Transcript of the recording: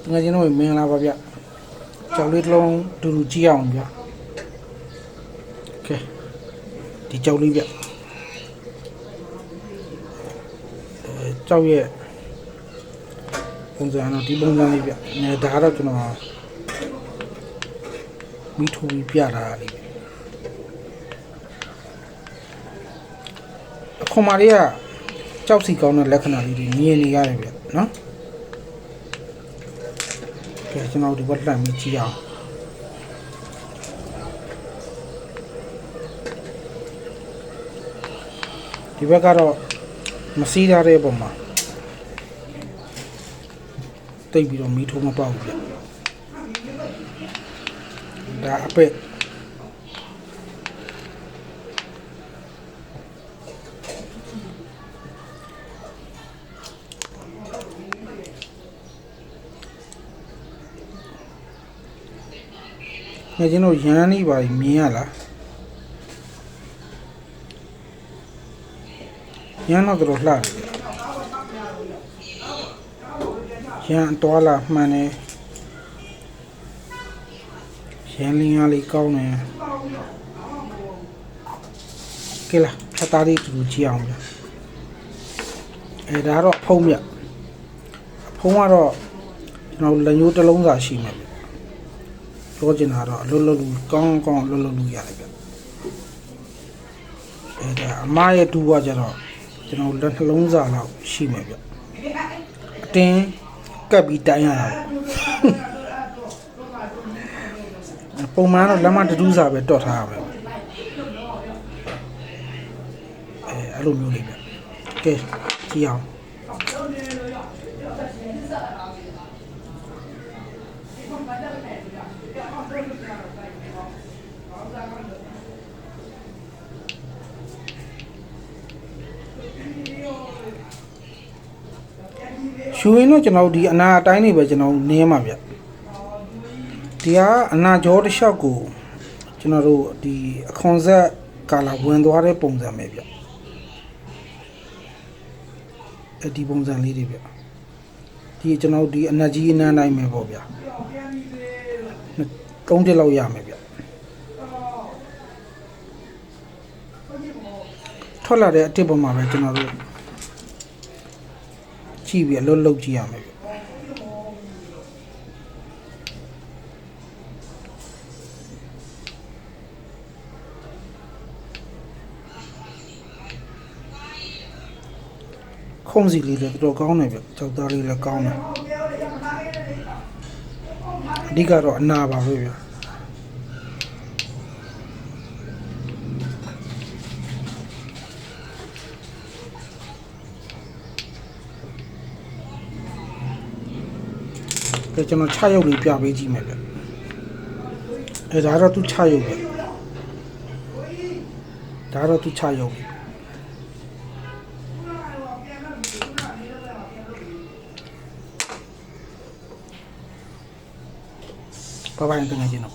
ငါချင်းတို့မင်္ဂလာပါဗျကြောက်လေးတစ်လုံးတူတူကြည့်အောင်ဗျโอเคဒီကြောက်လေးဗျကြောက်ရဲ့ပုံစံတော့ဒီပုံစံလေးဗျနေဒါတော့ကျွန်တော်မိထိုးပြီးပြတာလေးအခုမှလေးကကြောက်စီကောင်းတဲ့လက္ခဏာလေးတွေမြင်နေရတယ်ဗျနော်ကဲကျွန်တော်ဒီဘက်လှမ်းပြီးကြည့်အောင်ဒီဘက်ကတော့မစီးရတဲ့ပုံမှာတိတ်ပြီးတော့မီးထိုးမပေါက်ဘူးဗျဒါအပက်ငါကျွန်တော်ရန်နေပါမြင်ရလားရန်တော့တော့လှတယ်ရန်တော်လာမှန်တယ်ရန်လင်းရလေးကောင်းတယ်ကဲလားဖတ်သားလေးတူကြည့်အောင်ဗျဒါတော့ဖုံးမြဖုံးကတော့ကျွန်တော်လက်ညှိုးတစ်လုံးစာရှိမှာဗျပြောချင်တာတော့အလွတ်လွတ်လူကောင်းကောင်းလွတ်လွတ်လူရတယ်ဗျဒါအမရဲ့တူကကြတော့ကျွန်တော်လက်နှလုံးစာလောက်ရှိမှာဗျအတင်းကပ်ပြီးတိုင်းရတာပုံမှန်တော့လက်မတူးစာပဲတွတ်ထားရမယ်အဲ့လိုမျိုးလေးဗျကဲကြည့်အောင်ရှူရင်တော့ကျွန်တော်ဒီအနာအတိုင်းနေပဲကျွန်တော်နင်းမှာဗျဒီကအနာကြောတစ်လျှောက်ကိုကျွန်တော်တို့ဒီအခွန်ဆက်ကာလာဝင်သွားတဲ့ပုံစံပဲဗျဒီပုံစံလေးတွေဗျဒီကျွန်တော်ဒီအနက်ကြီးအနမ်းတိုင်းပဲပေါ့ဗျ3တက်လောက်ရမယ်ဗျထွက်လာတဲ့အတစ်ပုံမှာပဲကျွန်တော်တို့ကြည့်ပြီးအလုပ်လုပ်ကြည့်ရမယ်ဗျခုံးစီလေးလည်းတော်ကောင်းတယ်ဗျကြောက်သားလေးလည်းကောင်းတယ်အဓိကတော့အနာပါပဲဗျကျွန်တော်ချရုပ်လေးပြပေးကြည့်မယ်ဗျဒါတော့သူချရုပ်ပဲဒါတော့သူချရုပ်ပဲဘာဘာရင်တကယ်ချင်းတော့